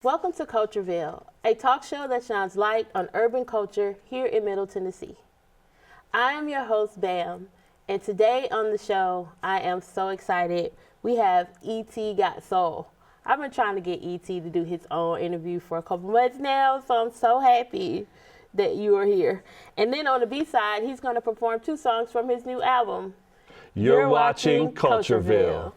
Welcome to CultureVille, a talk show that shines light on urban culture here in Middle Tennessee. I am your host, Bam, and today on the show, I am so excited. We have E.T. Got Soul. I've been trying to get E.T. to do his own interview for a couple months now, so I'm so happy that you are here. And then on the B-side, he's going to perform 2 songs from his new album. You're watching CultureVille.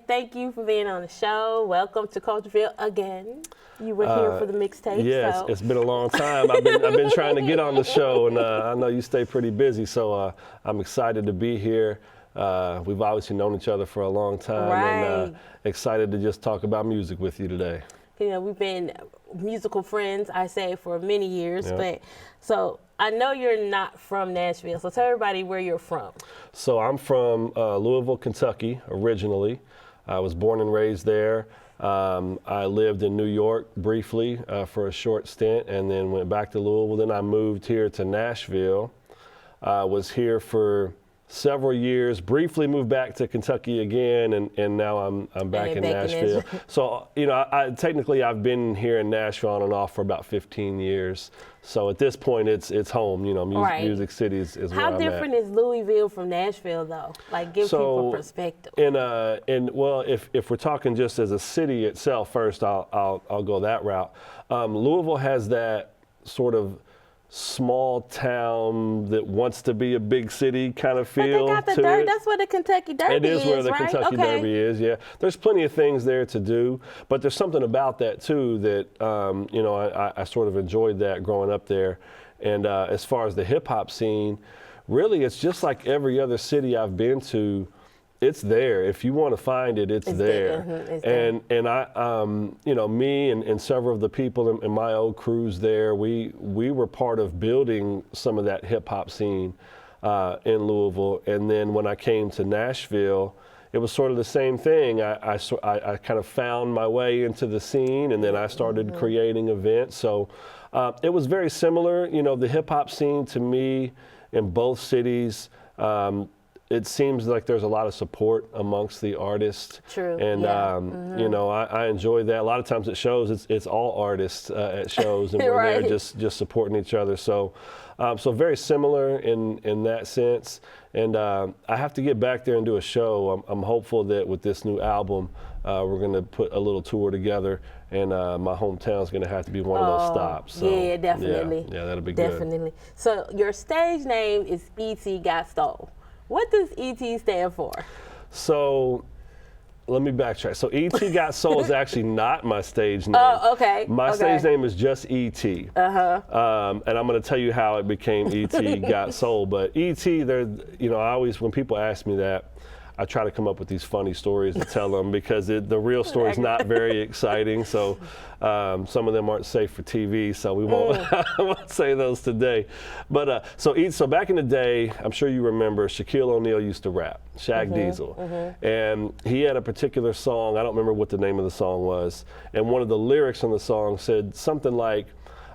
Thank you for being on the show. Welcome to CultureVille again. You were here for the mixtape. Yes, so. It's been a long time. I've been trying to get on the show, and I know you stay pretty busy, so I'm excited to be here. We've obviously known each other for a long time, and excited to just talk about music with you today. You know, we've been musical friends, I say, for many years, but so I know you're not from Nashville, so tell everybody where you're from. So I'm from Louisville, Kentucky, originally. I was born and raised there. I lived in New York briefly for a short stint and then went back to Louisville. Then I moved here to Nashville. Was here for several years, briefly moved back to Kentucky again, and now I'm back in Nashville. So, you know, technically I've been here in Nashville on and off for about 15 years. So at this point, it's home, you know, Music City is where I'm at. How different is Louisville from Nashville, though? Like, give people perspective. Well, if we're talking just as a city itself first, I'll go that route. Louisville has that sort of small town that wants to be a big city kind of feel. But they got the dirt. That's where the Kentucky Derby is, It is where the right? Kentucky Derby is, yeah. There's plenty of things there to do, but there's something about that too that, you know, I sort of enjoyed that growing up there. And as far as the hip hop scene, really it's just like every other city I've been to. It's there. If you want to find it, it's there. And I, you know, me and several of the people in my old crews there, we were part of building some of that hip hop scene in Louisville. And then when I came to Nashville, it was sort of the same thing. I kind of found my way into the scene, and then I started creating events. So it was very similar. You know, the hip hop scene to me in both cities, it seems like there's a lot of support amongst the artists. True. And, you know, I enjoy that. A lot of times at shows, it's all artists at shows, and we're there just supporting each other. So so very similar in that sense. And I have to get back there and do a show. I'm hopeful that with this new album, we're going to put a little tour together, and my hometown is going to have to be one of those stops. So, yeah, definitely. Yeah, that'll be good. Definitely. So your stage name is E.T. Got Soul. What does E.T. stand for? So let me backtrack. So E.T. Got Soul is actually not my stage name. Oh, okay. My stage name is just E.T. And I'm going to tell you how it became E.T. Got Soul. But E.T., there, you know, I always, when people ask me that, I try to come up with these funny stories to tell them because the real story is not very exciting. So some of them aren't safe for TV, so we won't, I won't say those today. But so back in the day, I'm sure you remember Shaquille O'Neal used to rap, Shaq Diesel. And he had a particular song, I don't remember what the name of the song was, and one of the lyrics on the song said something like,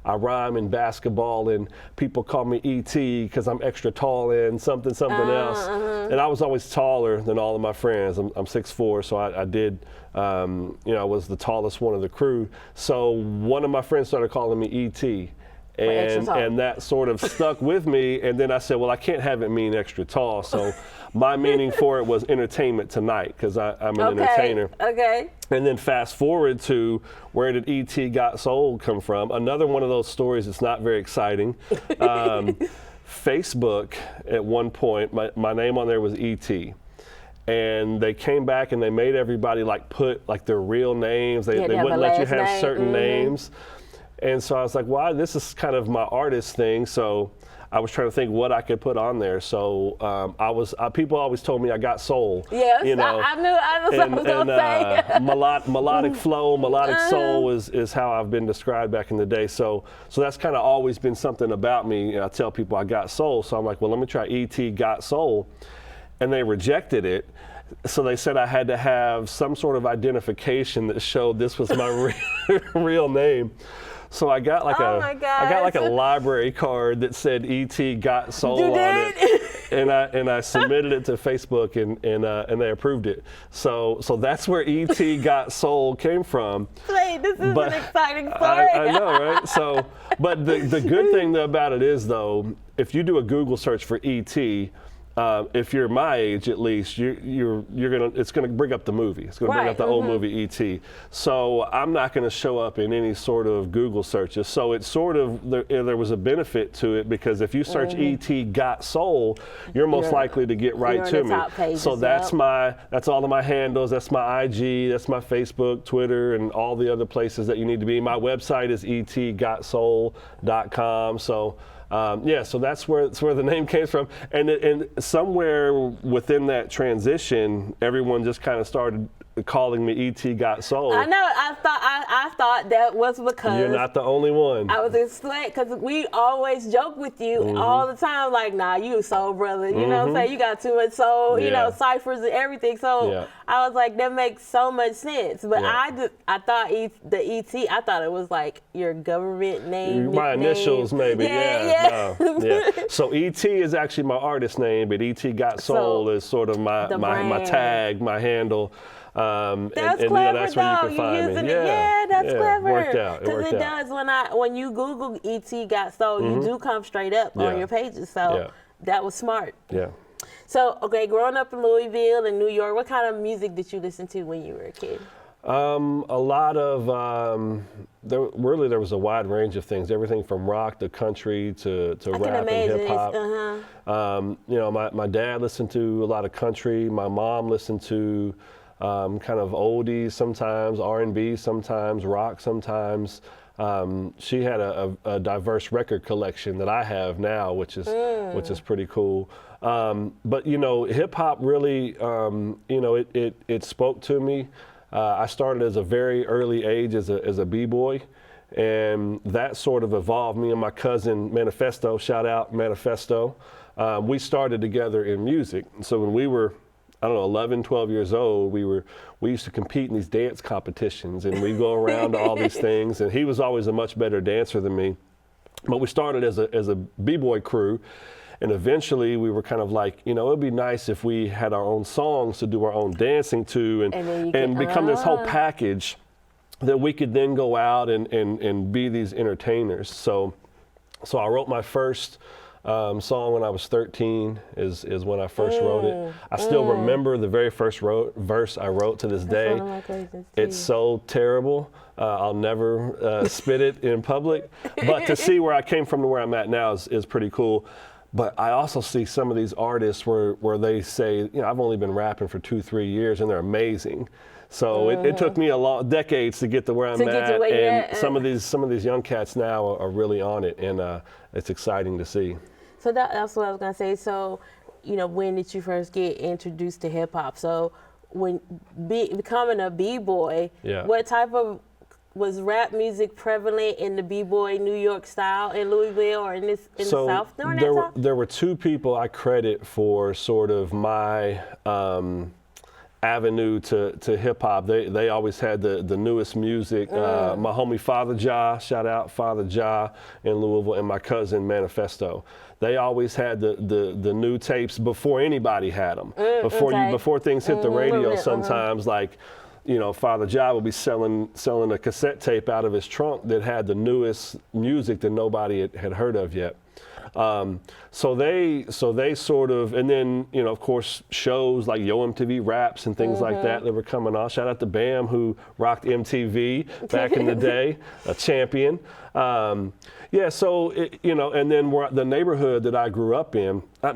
I rhyme in basketball and people call me E.T. because I'm extra tall and something else. And I was always taller than all of my friends. I'm 6'4", so I did, you know, I was the tallest one of the crew. So one of my friends started calling me E.T. And that sort of stuck with me. And then I said, well, I can't have it mean extra tall. So my meaning for it was Entertainment Tonight, because I'm an entertainer. And then fast forward to where did E.T. Got Soul come from? Another one of those stories that's not very exciting. Facebook, at one point, my name on there was E.T. And they came back and they made everybody like put like their real names. They wouldn't let you have certain names. And so I was like, well, this is kind of my artist thing. So I was trying to think what I could put on there. So people always told me I got soul. Yes, you know, I knew what I was going to say. Melodic flow, melodic soul is how I've been described back in the day. So that's kind of always been something about me. I tell people I got soul. So I'm like, well, let me try E.T. Got Soul. And they rejected it. So they said I had to have some sort of identification that showed this was my real name. So I got like a library card that said E.T. Got Soul on it, and I submitted it to Facebook, and they approved it. So that's where E.T. Got Soul came from. Wait, this is an exciting story. I know, right? So, but the good thing about it is, though, if you do a Google search for E.T., if you're my age, at least, it's gonna bring up the movie. It's gonna bring up the old movie E.T. So I'm not gonna show up in any sort of Google searches. So it's sort of there was a benefit to it, because if you search E.T. Got Soul, you're most likely to get right to me. Pages, so that's all of my handles. That's my IG. That's my Facebook, Twitter, and all the other places that you need to be. My website is etgotsoul.com. So. So that's where the name came from, and somewhere within that transition, everyone just kind of started calling me E.T. Got Soul. I know. I thought that was because you're not the only one. I was explaining, because we always joke with you all the time, like, nah, you a soul brother. You know what I'm saying? You got too much soul. You know, ciphers and everything. So I was like, that makes so much sense. But I thought the E.T. I thought it was like your government name. My initials, maybe. Yeah. No. So E.T. is actually my artist name, but E.T. Got Soul is sort of my tag, my handle. That's clever, that's where you can find me. Yeah, that's clever. Worked out. Because it does, when you Google E.T. Got Soul, you do come straight up on your pages. So that was smart. Yeah. So, okay, growing up in Louisville and New York, what kind of music did you listen to when you were a kid? A lot of, there was a wide range of things, everything from rock to country to rap and hip hop. My dad listened to a lot of country. My mom listened to kind of oldies sometimes, R&B sometimes, rock sometimes. She had a diverse record collection that I have now, which is pretty cool. But hip hop really, it spoke to me. I started as a very early age as a b-boy, and that sort of evolved. Me and my cousin Manifesto, shout out Manifesto. We started together in music. So when we were 11, 12 years old, we used to compete in these dance competitions, and we'd go around to all these things, and he was always a much better dancer than me. But we started as a b-boy crew, and eventually we were kind of like, it'd be nice if we had our own songs to do our own dancing to, and become this whole package that we could then go out and be these entertainers. So I wrote my first song when I was 13 is when I first wrote it. I still remember the very first verse I wrote to this day. It's so terrible. I'll never spit it in public. But to see where I came from to where I'm at now is pretty cool. But I also see some of these artists where they say, I've only been rapping for 2-3 years, and they're amazing. So it took me decades to get to where I'm at, and some of these young cats now are really on it, and it's exciting to see. So that's what I was gonna say. So, when did you first get introduced to hip hop? So, when becoming a b-boy, what type of was rap music prevalent in the b-boy New York style in Louisville or in the South during that time? There were two people I credit for sort of my avenue to hip hop. They always had the newest music. My homie Father Ja, shout out Father Ja in Louisville, and my cousin Manifesto. They always had the new tapes before anybody had them. Before things hit the radio, sometimes like. Father Ja would be selling a cassette tape out of his trunk that had the newest music that nobody had heard of yet. So they sort of, and then, of course, shows like Yo MTV Raps and things like that were coming on. Shout out to Bam, who rocked MTV back in the day, a champion. And then the neighborhood that I grew up in, I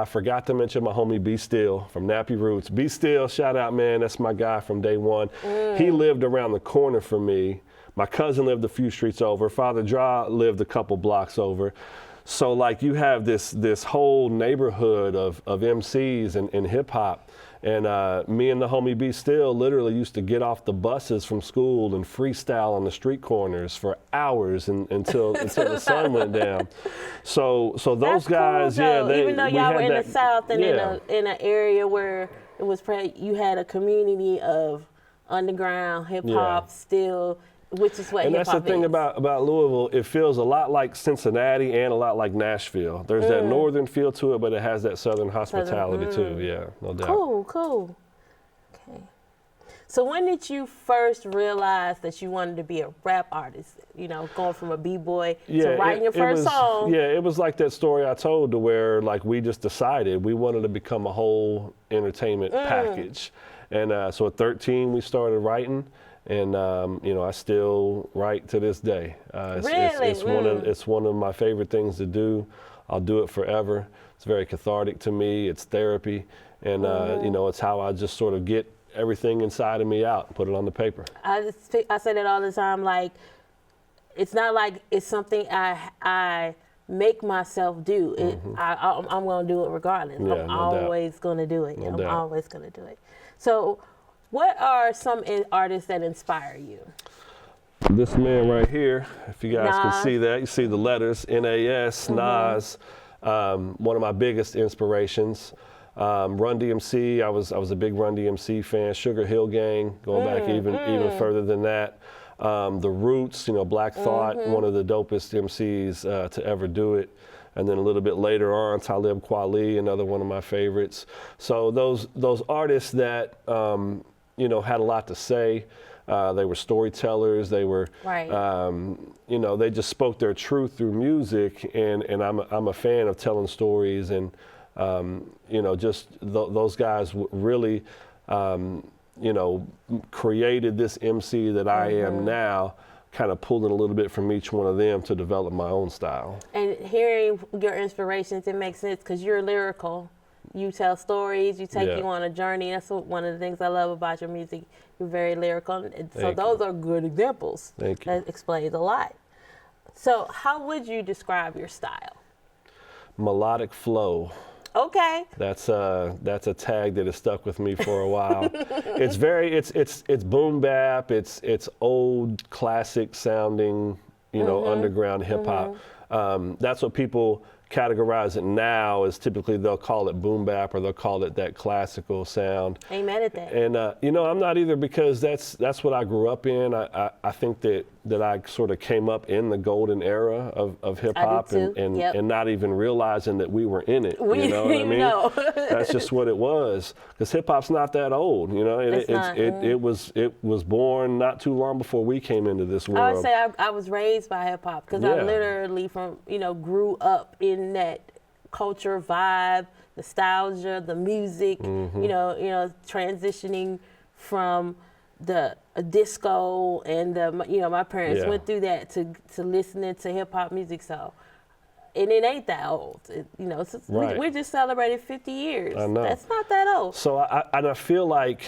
forgot to mention my homie B Still from Nappy Roots. B Still, shout out, man, that's my guy from day one. He lived around the corner from me. My cousin lived a few streets over. Father Draw lived a couple blocks over. So like you have this whole neighborhood of MCs and hip hop. And me and the homie B Still literally used to get off the buses from school and freestyle on the street corners for hours until the sun went down. So those That's guys, cool, yeah, though. Even though y'all were in the South and yeah. in an area where it was you had a community of underground hip hop still, which is what hip hop is. And that's the thing about Louisville. It feels a lot like Cincinnati and a lot like Nashville. There's that northern feel to it, but it has that southern hospitality too. Yeah, no doubt. Cool. Okay. So when did you first realize that you wanted to be a rap artist? You know, going from a b-boy to writing your first song. Yeah, it was like that story I told to where like we just decided we wanted to become a whole entertainment package. And so at 13 we started writing. And you know, I still write to this day. It's one of my favorite things to do. I'll do it forever. It's very cathartic to me. It's therapy, and you know, it's how I just sort of get everything inside of me out and put it on the paper. I say that all the time. Like, it's not like it's something I make myself do. I'm going to do it regardless. Yeah, I'm always going to do it. No I'm doubt. always going to do it. So, what are some artists that inspire you? This man right here, if you guys Nas. can see that, you see the letters, Nas, Nas, one of my biggest inspirations. Run DMC, I was a big Run DMC fan. Sugar Hill Gang, going back even further than that. The Roots, you know, Black Thought, one of the dopest MCs to ever do it. And then a little bit later on, Talib Kweli, another one of my favorites. So those artists that you know, had a lot to say. They were storytellers. They were, you know, they just spoke their truth through music. And I'm a fan of telling stories. And you know, just those guys really, you know, created this MC that I am now. Kind of pulling a little bit from each one of them to develop my own style. And hearing your inspirations, it makes sense because you're lyrical. You tell stories, you take you on a journey. That's one of the things I love about your music. You're very lyrical. So those are good examples. Thank you. That explains a lot. So how would you describe your style? Melodic flow. Okay. That's a tag that has stuck with me for a while. It's boom bap. It's old classic sounding, you know, underground hip hop. That's what people categorize it now as typically they'll call it boom bap or they'll call it that classical sound. Amen at that. And you know, I'm not either because that's what I grew up in. I think that I sort of came up in the golden era of hip hop and not even realizing that we were in it. You know what I mean? No. That's just what it was. Because hip hop's not that old. You know, it was born not too long before we came into this world. I would say I was raised by hip hop because I literally grew up in that culture vibe, nostalgia, the music, you know, transitioning from the disco and my parents went through that to listening to hip hop music. So, and it ain't that old. We just celebrated 50 years. I know. That's not that old. So I feel like,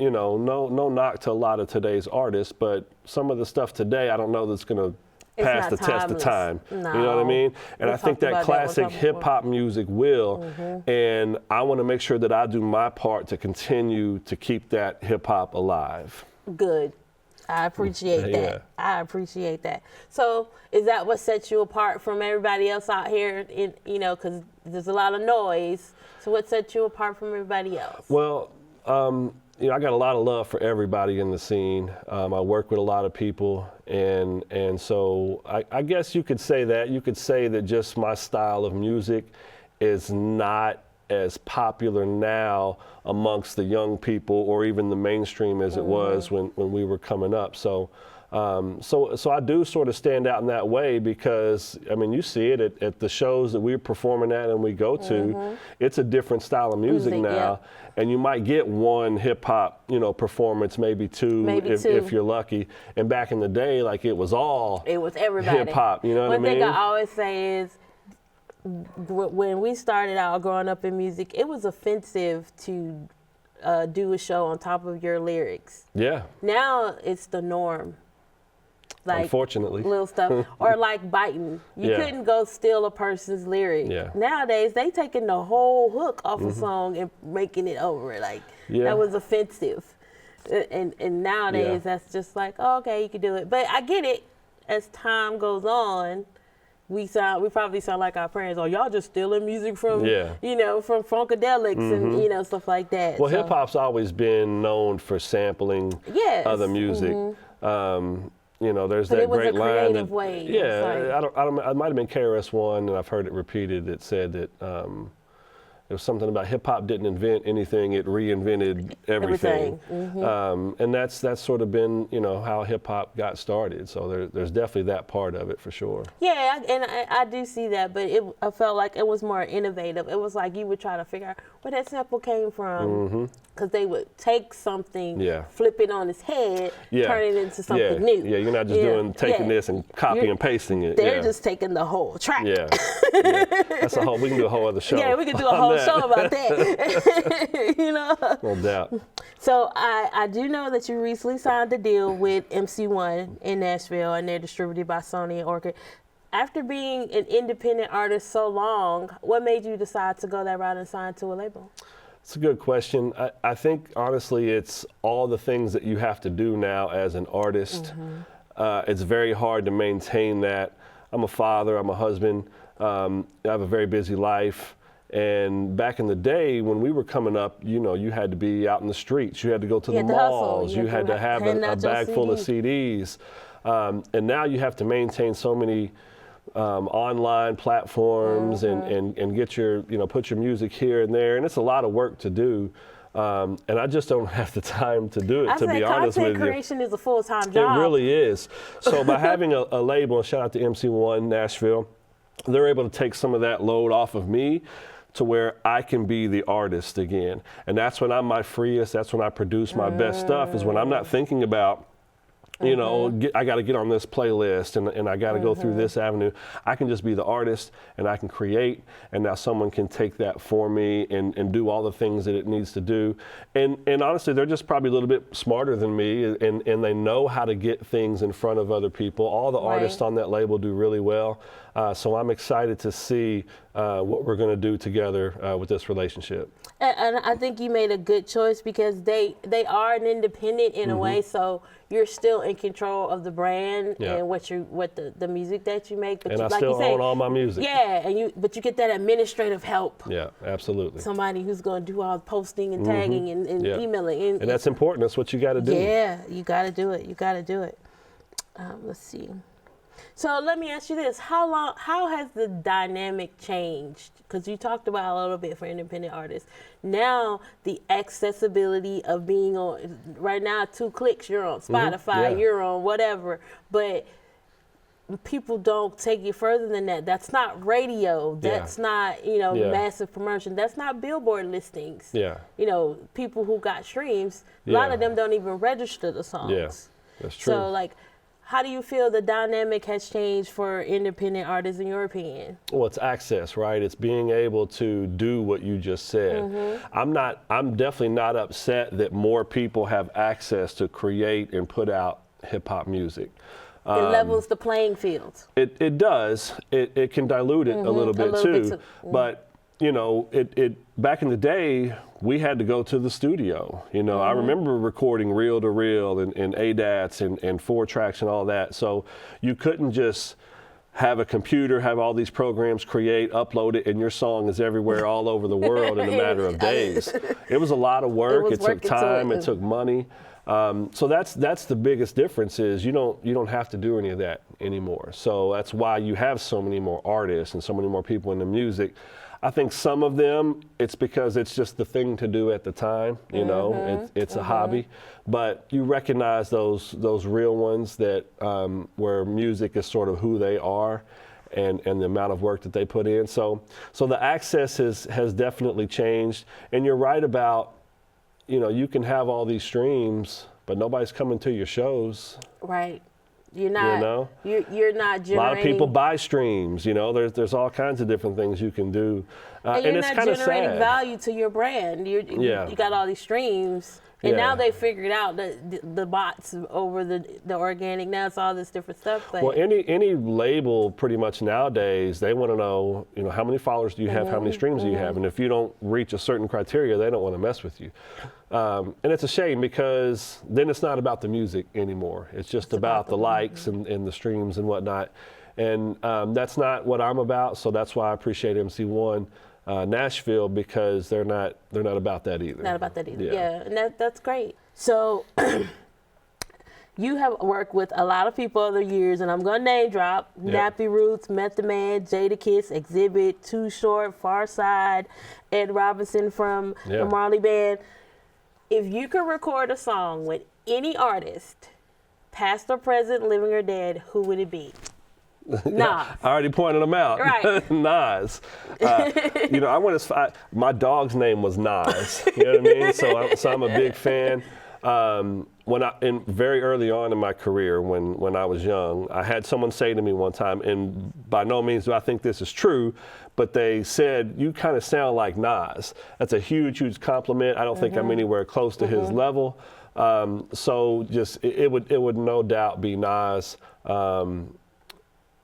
you know, no knock to a lot of today's artists, but some of the stuff today, I don't know that's going to pass the test of time. No. You know what I mean? And I think that classic hip hop music will. And I want to make sure that I do my part to continue to keep that hip hop alive. Good. I appreciate that. I appreciate that. So is that what sets you apart from everybody else out here? Because there's a lot of noise. So what sets you apart from everybody else? Well, you know, I got a lot of love for everybody in the scene. I work with a lot of people, and so I guess you could say that. You could say that just my style of music is not as popular now amongst the young people or even the mainstream as it was when we were coming up. So I do sort of stand out in that way because, I mean, you see it at the shows that we're performing at and we go to. It's a different style of music now. And you might get one hip hop, you know, performance, maybe two, if you're lucky. And back in the day, like it was everybody hip hop. You know what I mean? One thing I always say is, when we started out growing up in music, it was offensive to do a show on top of your lyrics. Yeah. Now it's the norm. like unfortunately, little stuff, or like biting. You couldn't go steal a person's lyric. Yeah. Nowadays, they taking the whole hook off a song and making it over. Like that was offensive. And nowadays, that's just like, oh, okay, you can do it. But I get it. As time goes on, we probably sound like our parents. Oh, y'all just stealing music from, you know, from Funkadelics and, you know, stuff like that. Well, hip hop's always been known for sampling other music. You know, there's that great line. It was a creative way. I might have been KRS-One, and I've heard it repeated. It said that it was something about hip hop didn't invent anything; it reinvented everything. And that's sort of been, you know, how hip hop got started. So there's definitely that part of it for sure. Yeah, and I do see that, but I felt like it was more innovative. It was like you would try to figure out where that sample came from, because they would take something, flip it on its head, turn it into something new. Yeah, you're not just taking this and copy and pasting it. They're just taking the whole track. That's a whole. We can do a whole other show. Yeah, we could do a whole show about that. You know. No doubt. So I do know that you recently signed a deal with MC1 in Nashville, and they're distributed by Sony and Orchid. After being an independent artist so long, what made you decide to go that route and sign to a label? It's a good question. I think, honestly, it's all the things that you have to do now as an artist. It's very hard to maintain that. I'm a father, I'm a husband, I have a very busy life. And back in the day when we were coming up, you know, you had to be out in the streets. You had to go to the malls. You had to have a bag full of CDs. And now you have to maintain so many online platforms and get your, you know, put your music here and there. And it's a lot of work to do. And I just don't have the time to do it, to be honest with you. Content creation is a full-time job. It really is. So by having a label, and shout out to MC1 Nashville, they're able to take some of that load off of me to where I can be the artist again. And that's when I'm my freest, that's when I produce my best stuff, is when I'm not thinking about, you know, I got to get on this playlist and I got to go through this avenue. I can just be the artist and I can create, and now someone can take that for me and do all the things that it needs to do. And honestly, they're just probably a little bit smarter than me, and they know how to get things in front of other people. All the artists on that label do really well. So I'm excited to see what we're going to do together with this relationship. And I think you made a good choice, because they are an independent in a way, so you're still in control of the brand and what the music that you make. But and you, I like still you say, own all my music. Yeah, but you get that administrative help. Yeah, absolutely. Somebody who's going to do all the posting and tagging and emailing. And that's important. That's what you got to do. Yeah, you got to do it. You got to do it. Let's see. So let me ask you this: how has the dynamic changed? Because you talked about a little bit for independent artists. Now the accessibility of being on, right now, 2 clicks, you're on Spotify, you're on whatever. But people don't take it further than that. That's not radio. That's not, you know, massive promotion. That's not Billboard listings. Yeah. You know, people who got streams, a lot of them don't even register the songs. Yeah, that's true. So like, how do you feel the dynamic has changed for independent artists, in your opinion? Well, it's access, right? It's being able to do what you just said. I'm definitely not upset that more people have access to create and put out hip hop music. It levels the playing field. It does. It can dilute it a little bit too. But you know, it back in the day, we had to go to the studio. You know, I remember recording reel to reel and ADATs and 4 tracks and all that. So you couldn't just have a computer, have all these programs, create, upload it, and your song is everywhere all over the world in a matter of days. It was a lot of work. It took time. It took money. So that's the biggest difference, is you don't have to do any of that anymore. So that's why you have so many more artists and so many more people in the music. I think some of them, it's because it's just the thing to do at the time, you know, it's a hobby. But you recognize those real ones that where music is sort of who they are, and the amount of work that they put in. So the access has definitely changed. And you're right about, you know, you can have all these streams, but nobody's coming to your shows. Right. You're not, you know? You're not generating. A lot of people buy streams, you know, there's all kinds of different things you can do. And you're it's not kind of generating sad. value to your brand. You got all these streams. And now they figured out the bots over the organic. Now it's all this different stuff. But well, any label pretty much nowadays, they want to know, how many followers do you have, how many streams do you have, and if you don't reach a certain criteria, they don't want to mess with you. And it's a shame because then it's not about the music anymore. It's just about the likes and the streams and whatnot. And that's not what I'm about. So that's why I appreciate MC1. Nashville, because they're not about that either. Not about that either. Yeah, and that's great. So you have worked with a lot of people over the years, and I'm gonna name drop: Nappy Roots, Method Man, Jadakiss, Exhibit, Too Short, Far Side, Ed Robinson from the Marley Band. If you could record a song with any artist, past or present, living or dead, who would it be? Nas. I already pointed them out. Right. Nas. I want to. My dog's name was Nas. You know what I mean? So I'm a big fan. Very early on in my career, when I was young, I had someone say to me one time, and by no means do I think this is true, but they said, "You kind of sound like Nas." That's a huge, huge compliment. I don't think I'm anywhere close to his level. So just it would no doubt be Nas.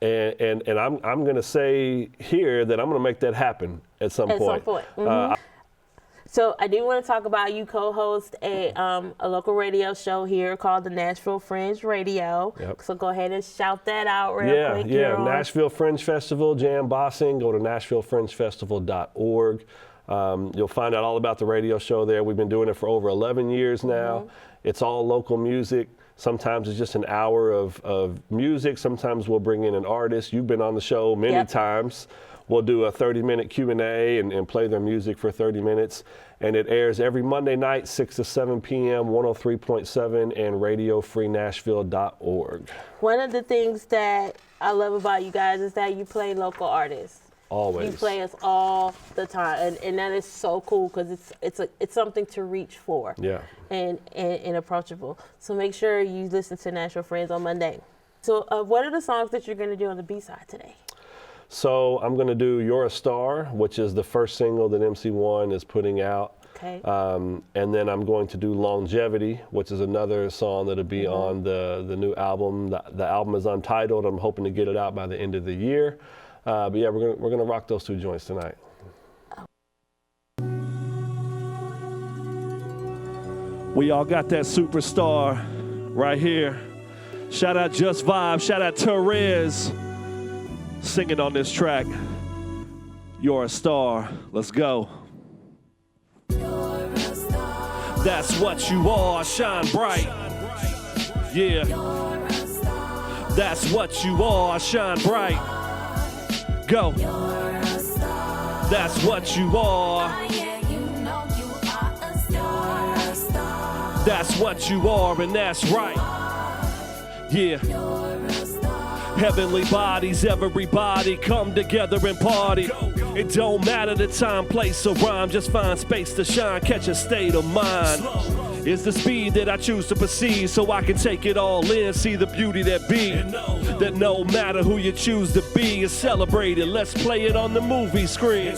And I'm going to say here that I'm going to make that happen at some point. So I do want to talk about you co-host a local radio show here called the Nashville Fringe Radio. Yep. So go ahead and shout that out real quick. Yeah, Nashville Fringe Festival, jam bossing. Go to NashvilleFringeFestival.org. You'll find out all about the radio show there. We've been doing it for over 11 years now. It's all local music. Sometimes it's just an hour of music. Sometimes we'll bring in an artist. You've been on the show many times. We'll do a 30-minute Q&A and play their music for 30 minutes. And it airs every Monday night, 6 to 7 p.m., 103.7 and radiofreenashville.org. One of the things that I love about you guys is that you play local artists. Always. You play us all the time, and that is so cool because it's something to reach for. Yeah. And approachable. So make sure you listen to Nashville Friends on Monday. So what are the songs that you're going to do on the B-side today? So I'm going to do You're a Star, which is the first single that MC1 is putting out. Okay. And then I'm going to do Longevity, which is another song that'll be on the new album. The album is untitled. I'm hoping to get it out by the end of the year. But yeah, we're gonna rock those two joints tonight. We all got that superstar right here. Shout out Just Vibe. Shout out Therese singing on this track. You're a star. Let's go. That's what you are. Shine bright. Yeah. That's what you are. Shine bright. Go. That's what you are. That's what you are, and that's right. Yeah. Heavenly bodies, everybody come together and party. It don't matter the time, place, or rhyme. Just find space to shine, catch a state of mind. It's the speed that I choose to perceive so I can take it all in, see the beauty that be. That no matter who you choose to be is celebrated. Let's play it on the movie screen.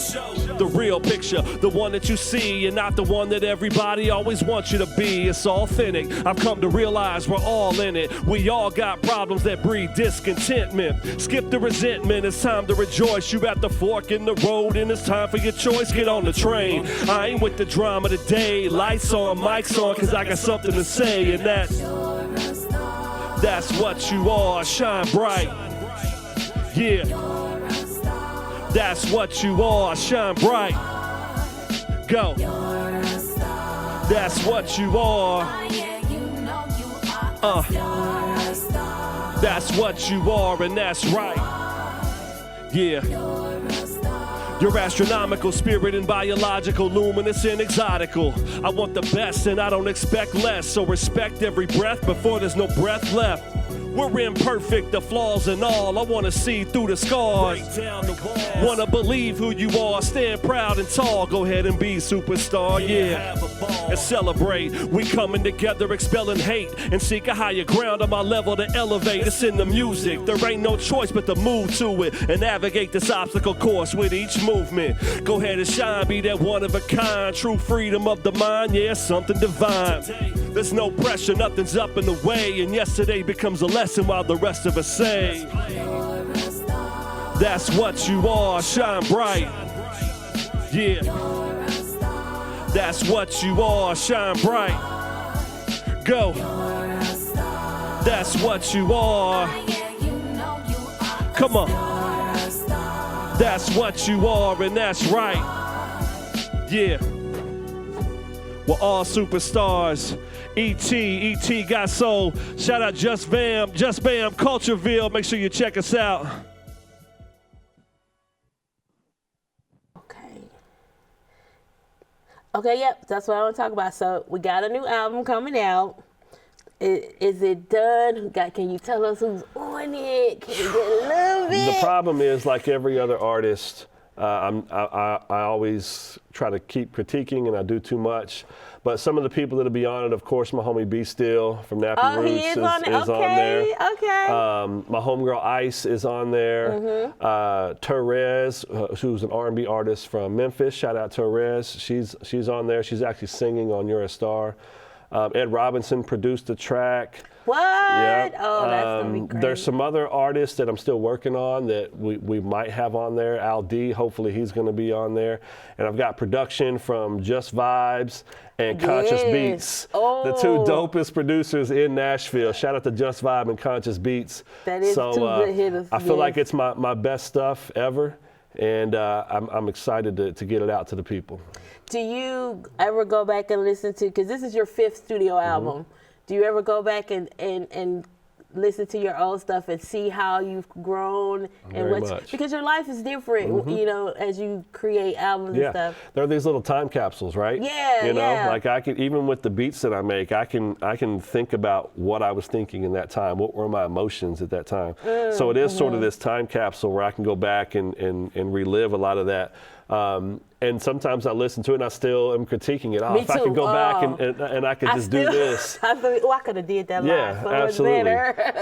The real picture, the one that you see, and not the one that everybody always wants you to be. It's authentic. I've come to realize we're all in it. We all got problems that breed discontentment. Skip the resentment, it's time to rejoice. You at the fork in the road and it's time for your choice. Get on the train. I ain't with the drama today. Lights on, mics on, cause I got something to say, and that's what you are. Shine bright. Yeah. That's what you are. Shine bright. Go. That's what you are. That's what you are, and that's right. Yeah. Your astronomical spirit and biological, luminous and exotical. I want the best and I don't expect less, so respect every breath before there's no breath left. We're imperfect, the flaws and all. I wanna see through the scars. Break down the walls. Wanna believe who you are. Stand proud and tall. Go ahead and be superstar, yeah. And celebrate. We coming together, expelling hate, and seek a higher ground on my level to elevate. It's in the music. There ain't no choice but to move to it and navigate this obstacle course with each movement. Go ahead and shine, be that one of a kind. True freedom of the mind, yeah, something divine. There's no pressure, nothing's up in the way, and yesterday becomes a lesson while the rest of us say, that's what you are, shine bright. Yeah. That's what you are, shine bright. Go. That's what you are. Come on. That's what you are, and that's right. Yeah. We're all superstars. E.T. got soul. Shout out Just Bam, CultureVille. Make sure you check us out. Okay, yep, that's what I want to talk about. So we got a new album coming out. Is it done? Can you tell us who's on it? Can you get a little bit? The problem is, like every other artist, I always try to keep critiquing, and I do too much. But some of the people that'll be on it, of course, my homie B Still from Nappy Roots he is on there. Okay. My homegirl Ice is on there. Therese, who's an R&B artist from Memphis. Shout out Therese. She's on there. She's actually singing on You're a Star. Ed Robinson produced the track. What? Yep. Oh, that's gonna be great. There's some other artists that I'm still working on that we might have on there. Al D, hopefully he's going to be on there. And I've got production from Just Vibes and Conscious Beats, the two dopest producers in Nashville. Shout out to Just Vibe and Conscious Beats. That is two good hitters. I feel like it's my best stuff ever, and I'm excited to get it out to the people. Do you ever go back and listen to, because this is your 5th studio album, do you ever go back and listen to your old stuff and see how you've grown? Very much. Because your life is different, you know, as you create albums and stuff. There are these little time capsules, right? Yeah, you know, like I can, even with the beats that I make, I can think about what I was thinking in that time. What were my emotions at that time? So it is sort of this time capsule where I can go back and relive a lot of that. And sometimes I listen to it and I still am critiquing it. Me if I too. could go back and I could just do this. I could have did that live. Yeah, So absolutely.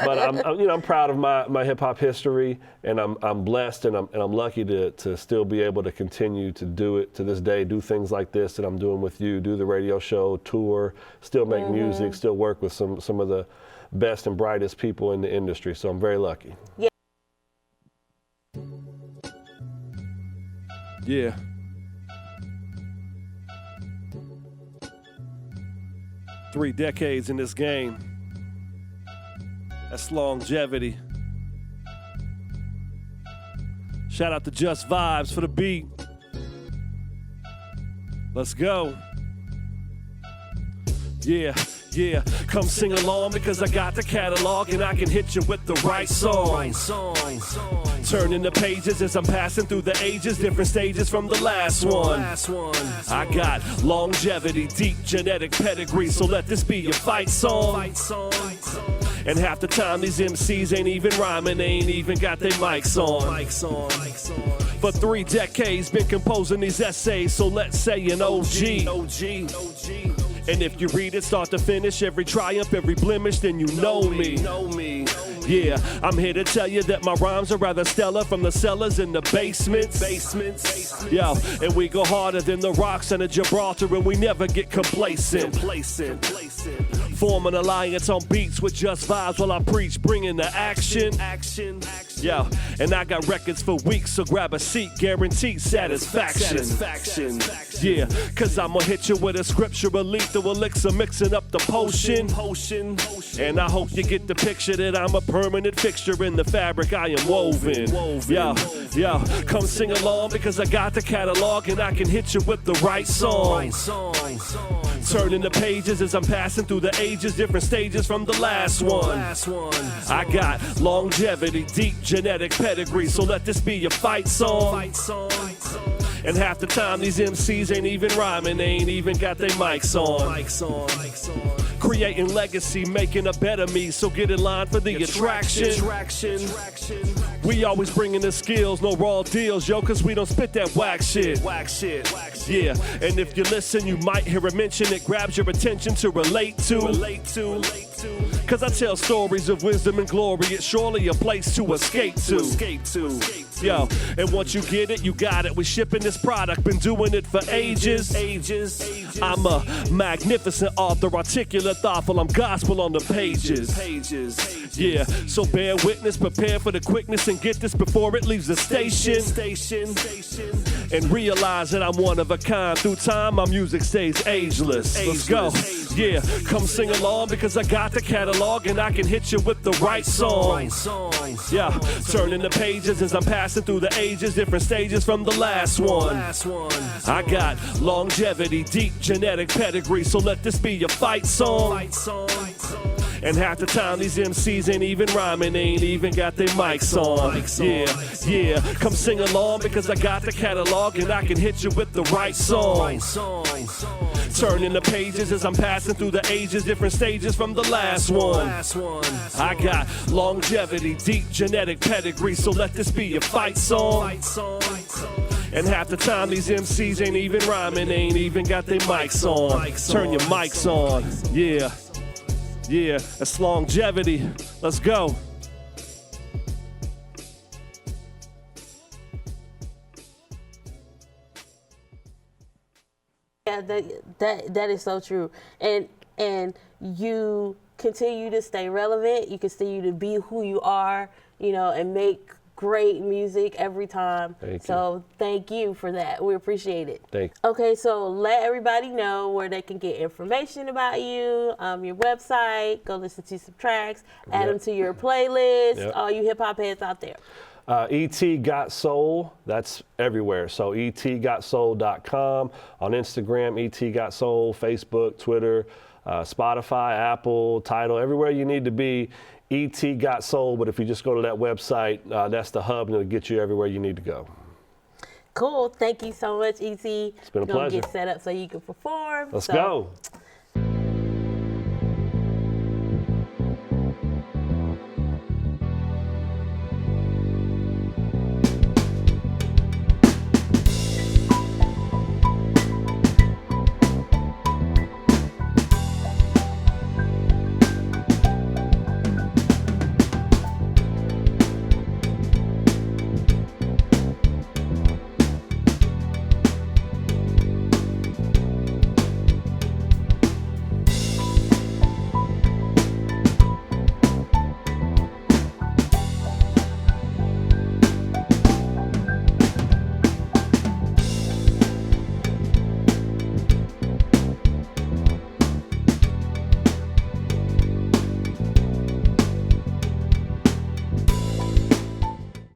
But I'm proud of my hip hop history, and I'm blessed and I'm lucky to still be able to continue to do it to this day. Do things like this that I'm doing with you. Do the radio show, tour, still make music, still work with some of the best and brightest people in the industry. So I'm very lucky. Yeah. Yeah. Three decades in this game. That's longevity. Shout out to Just Vibes for the beat. Let's go. Yeah. Come sing along because I got the catalog and I can hit you with the right song. Turning the pages as I'm passing through the ages, different stages from the last one. I got longevity, deep genetic pedigree, so let this be your fight song. And half the time these MCs ain't even rhyming, they ain't even got their mics on. For 3 decades been composing these essays, so let's say an OG. And if you read it start to finish, every triumph, every blemish, then you know me. Yeah, I'm here to tell you that my rhymes are rather stellar, from the cellars and the basements. Yo, and we go harder than the rocks and the Gibraltar, and we never get complacent. Form an alliance on beats with Just Vibes while I preach, bringing the action. Yo, and I got records for weeks, so grab a seat, guaranteed satisfaction. Yeah, cause I'ma hit you with a scriptural lethal elixir, mixing up the potion. And I hope you get the picture that I'm a permanent fixture in the fabric I am woven. Yo, come sing along because I got the catalog and I can hit you with the right song. Turning the pages as I'm passing through the ages, different stages from the last one. I got longevity, deep genetic pedigree, so let this be your fight song. And half the time these MCs ain't even rhyming, they ain't even got their mics on. Creating legacy, making a better me, so get in line for the attraction. We always bringing the skills, no raw deals, yo, cause we don't spit that whack shit. Yeah, and if you listen, you might hear a mention, it grabs your attention to relate to. Cause I tell stories of wisdom and glory, it's surely a place to escape to. Yo, and once you get it, you got it. We shipping this product, been doing it for ages. I'm a magnificent author, articulate, thoughtful, I'm gospel on the pages. Yeah, so bear witness, prepare for the quickness, and get this before it leaves the station. And realize that I'm one of a kind. Through time, my music stays ageless. Let's go. Yeah, come sing along because I got the catalog and I can hit you with the right song. Yeah, turning the pages as I'm passing through the ages, different stages from the last one. I got longevity, deep genetic pedigree, so let this be your fight song. And half the time these MCs ain't even rhyming, they ain't even got their mics on. Yeah, come sing along because I got the catalog and I can hit you with the right song. Turning the pages as I'm passing through the ages, different stages from the last one. I got longevity, deep genetic pedigree, so let this be your fight song. And half the time these MCs ain't even rhyming, they ain't even got their mics on. Turn your mics on, yeah, that's longevity. Let's go. Yeah, that is so true. And you continue to stay relevant. You continue to be who you are, you know, and make great music every time. Thank you for that. We appreciate it. Thanks. Okay, so let everybody know where they can get information about you, your website, go listen to some tracks, add them to your playlist, all you hip hop heads out there. ET Got Soul, that's everywhere. So etgotsoul.com, on Instagram, ET Got Soul, Facebook, Twitter, Spotify, Apple, Tidal, everywhere you need to be. ET Got Soul, but if you just go to that website, that's the hub and it'll get you everywhere you need to go. Cool. Thank you so much, ET. It's been a pleasure. Get set up so you can perform. Let's go.